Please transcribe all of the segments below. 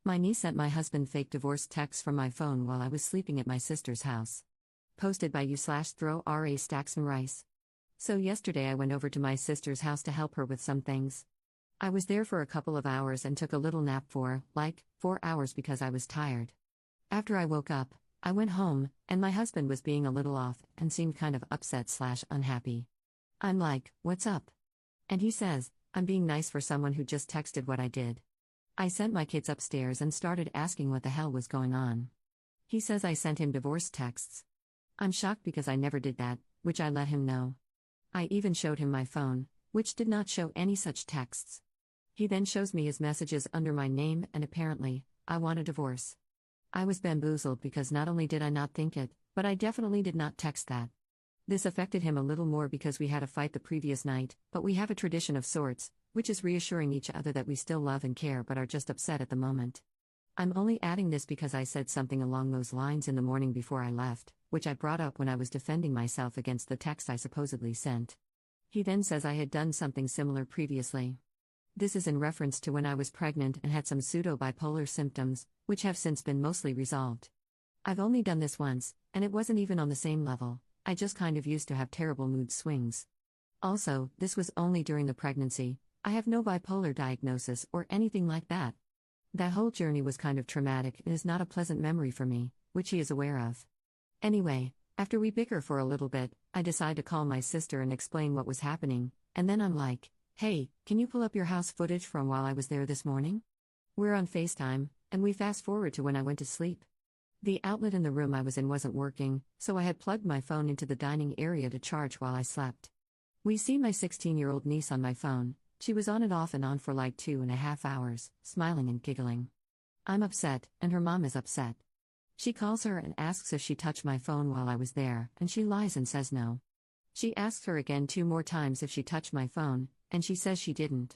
My niece sent my husband fake divorce texts from my phone while I was sleeping at my sister's house. Posted by you/throw RA Stacks and Rice. So yesterday I went over to my sister's house to help her with some things. I was there for a couple of hours and took a little nap for, 4 hours because I was tired. After I woke up, I went home, and my husband was being a little off and seemed kind of upset/unhappy. I'm like, what's up? And he says, I'm being nice for someone who just texted what I did. I sent my kids upstairs and started asking what the hell was going on. He says I sent him divorce texts. I'm shocked because I never did that, which I let him know. I even showed him my phone, which did not show any such texts. He then shows me his messages under my name and apparently, I want a divorce. I was bamboozled because not only did I not think it, but I definitely did not text that. This affected him a little more because we had a fight the previous night, but we have a tradition of sorts, which is reassuring each other that we still love and care but are just upset at the moment. I'm only adding this because I said something along those lines in the morning before I left, which I brought up when I was defending myself against the text I supposedly sent. He then says I had done something similar previously. This is in reference to when I was pregnant and had some pseudo-bipolar symptoms, which have since been mostly resolved. I've only done this once, and it wasn't even on the same level, I just kind of used to have terrible mood swings. Also, this was only during the pregnancy, I have no bipolar diagnosis or anything like that. That whole journey was kind of traumatic and is not a pleasant memory for me, which he is aware of. Anyway, after we bicker for a little bit, I decide to call my sister and explain what was happening, and then I'm like, hey, can you pull up your house footage from while I was there this morning? We're on FaceTime, and we fast forward to when I went to sleep. The outlet in the room I was in wasn't working, so I had plugged my phone into the dining area to charge while I slept. We see my 16-year-old niece on my phone. She was on and off for like 2.5 hours, smiling and giggling. I'm upset, and her mom is upset. She calls her and asks if she touched my phone while I was there, and she lies and says no. She asks her again 2 more times if she touched my phone, and she says she didn't.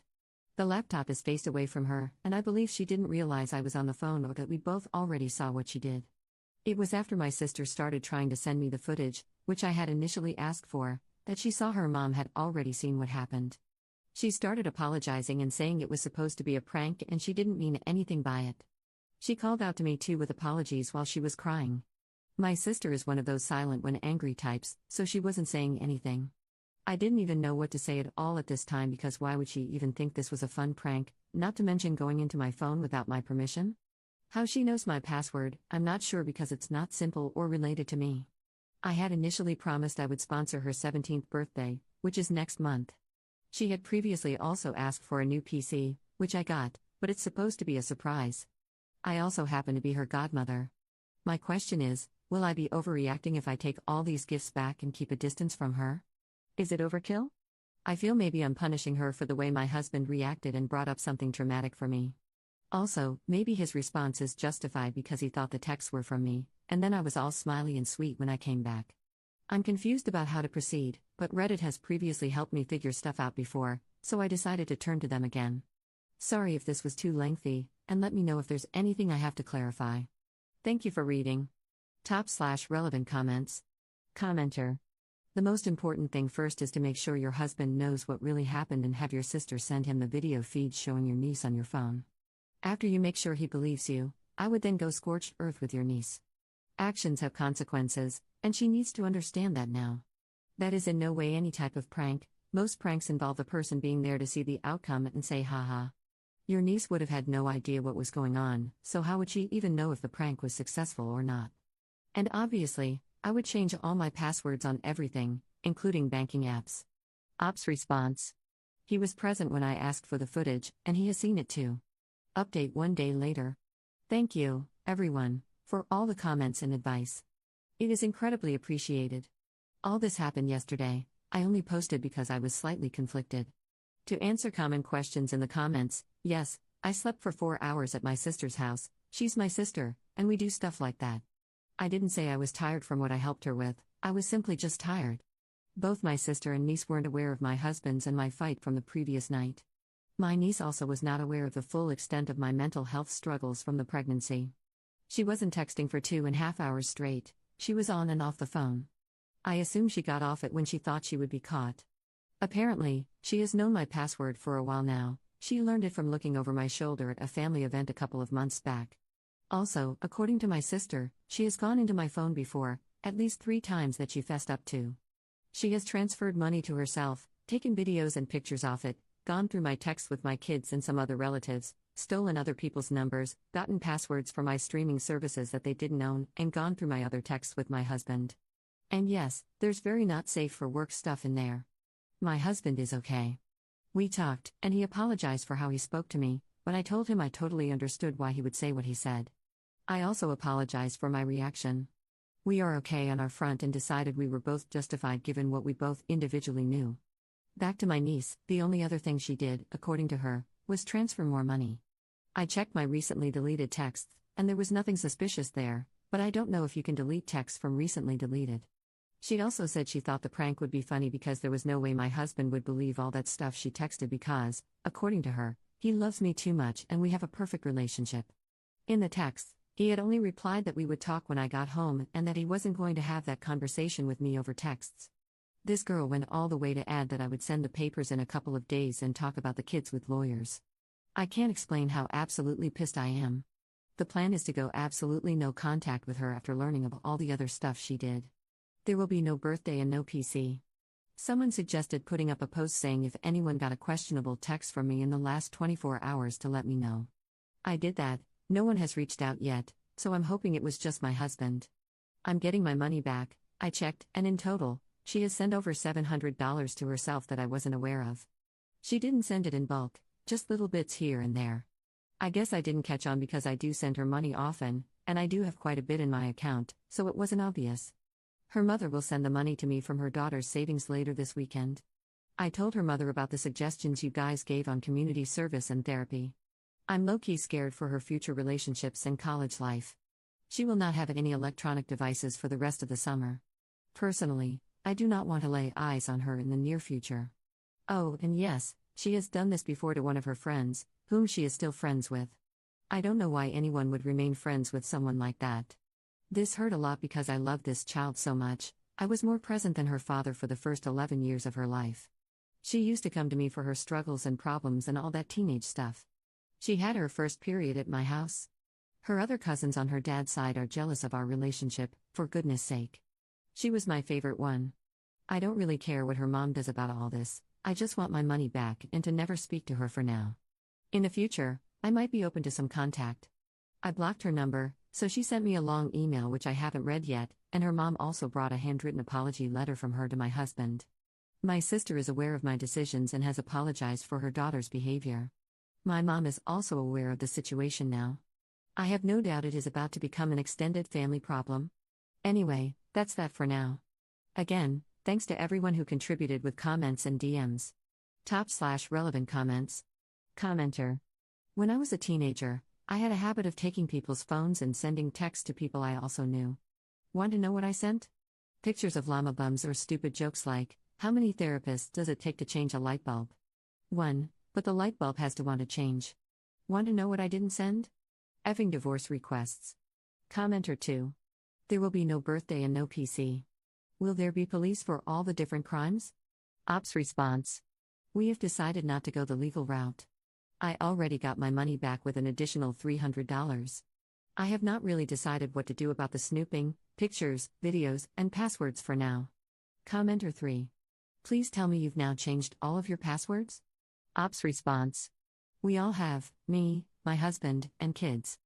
The laptop is faced away from her, and I believe she didn't realize I was on the phone or that we both already saw what she did. It was after my sister started trying to send me the footage, which I had initially asked for, that she saw her mom had already seen what happened. She started apologizing and saying it was supposed to be a prank and she didn't mean anything by it. She called out to me too with apologies while she was crying. My sister is one of those silent when angry types, so she wasn't saying anything. I didn't even know what to say at all at this time because why would she even think this was a fun prank, not to mention going into my phone without my permission? How she knows my password, I'm not sure because it's not simple or related to me. I had initially promised I would sponsor her 17th birthday, which is next month. She had previously also asked for a new PC, which I got, but it's supposed to be a surprise. I also happen to be her godmother. My question is, will I be overreacting if I take all these gifts back and keep a distance from her? Is it overkill? I feel maybe I'm punishing her for the way my husband reacted and brought up something traumatic for me. Also, maybe his response is justified because he thought the texts were from me, and then I was all smiley and sweet when I came back. I'm confused about how to proceed, but Reddit has previously helped me figure stuff out before, so I decided to turn to them again. Sorry if this was too lengthy, and let me know if there's anything I have to clarify. Thank you for reading. Top/relevant comments. Commenter. The most important thing first is to make sure your husband knows what really happened and have your sister send him the video feed showing your niece on your phone. After you make sure he believes you, I would then go scorched earth with your niece. Actions have consequences, and she needs to understand that now. That is in no way any type of prank. Most pranks involve the person being there to see the outcome and say haha. Your niece would have had no idea what was going on, so how would she even know if the prank was successful or not? And obviously, I would change all my passwords on everything, including banking apps. Ops response. He was present when I asked for the footage, and he has seen it too. Update 1 day later. Thank you, everyone, for all the comments and advice. It is incredibly appreciated. All this happened yesterday. I only posted because I was slightly conflicted. To answer common questions in the comments, yes, I slept for 4 hours at my sister's house. She's my sister, and we do stuff like that. I didn't say I was tired from what I helped her with, I was simply just tired. Both my sister and niece weren't aware of my husband's and my fight from the previous night. My niece also was not aware of the full extent of my mental health struggles from the pregnancy. She wasn't texting for 2.5 hours straight, she was on and off the phone. I assume she got off it when she thought she would be caught. Apparently, she has known my password for a while now, She learned it from looking over my shoulder at a family event a couple of months back. Also, according to my sister, she has gone into my phone before, at least 3 times that she fessed up to. She has transferred money to herself, taken videos and pictures off it, gone through my texts with my kids and some other relatives, stolen other people's numbers, gotten passwords for my streaming services that they didn't own, and gone through my other texts with my husband. And yes, there's very not safe for work stuff in there. My husband is okay. We talked, and he apologized for how he spoke to me, but I told him I totally understood why he would say what he said. I also apologized for my reaction. We are okay on our front and decided we were both justified given what we both individually knew. Back to my niece, the only other thing she did, according to her, was transfer more money. I checked my recently deleted texts, and there was nothing suspicious there, but I don't know if you can delete texts from recently deleted. She also said she thought the prank would be funny because there was no way my husband would believe all that stuff she texted because, according to her, he loves me too much and we have a perfect relationship. In the texts, he had only replied that we would talk when I got home and that he wasn't going to have that conversation with me over texts. This girl went all the way to add that I would send the papers in a couple of days and talk about the kids with lawyers. I can't explain how absolutely pissed I am. The plan is to go absolutely no contact with her after learning of all the other stuff she did. There will be no birthday and no PC. Someone suggested putting up a post saying if anyone got a questionable text from me in the last 24 hours to let me know. I did that, no one has reached out yet, so I'm hoping it was just my husband. I'm getting my money back, I checked, and in total, she has sent over $700 to herself that I wasn't aware of. She didn't send it in bulk, just little bits here and there. I guess I didn't catch on because I do send her money often, and I do have quite a bit in my account, so it wasn't obvious. Her mother will send the money to me from her daughter's savings later this weekend. I told her mother about the suggestions you guys gave on community service and therapy. I'm low-key scared for her future relationships and college life. She will not have any electronic devices for the rest of the summer. Personally, I do not want to lay eyes on her in the near future. Oh, and yes, she has done this before to one of her friends, whom she is still friends with. I don't know why anyone would remain friends with someone like that. This hurt a lot because I loved this child so much. I was more present than her father for the first 11 years of her life. She used to come to me for her struggles and problems and all that teenage stuff. She had her first period at my house. Her other cousins on her dad's side are jealous of our relationship, for goodness sake. She was my favorite one. I don't really care what her mom does about all this, I just want my money back and to never speak to her for now. In the future, I might be open to some contact. I blocked her number, so she sent me a long email which I haven't read yet, and her mom also brought a handwritten apology letter from her to my husband. My sister is aware of my decisions and has apologized for her daughter's behavior. My mom is also aware of the situation now. I have no doubt it is about to become an extended family problem. Anyway, that's that for now. Again, thanks to everyone who contributed with comments and DMs. Top/relevant comments. Commenter. When I was a teenager, I had a habit of taking people's phones and sending texts to people I also knew. Want to know what I sent? Pictures of llama bums or stupid jokes like, how many therapists does it take to change a light bulb? 1. But the light bulb has to want to change. Want to know what I didn't send? Effing divorce requests. Commenter 2. There will be no birthday and no PC. Will there be police for all the different crimes? Ops response. We have decided not to go the legal route. I already got my money back with an additional $300. I have not really decided what to do about the snooping, pictures, videos, and passwords for now. Commenter 3. Please tell me you've now changed all of your passwords? Ops response. We all have, me, my husband, and kids.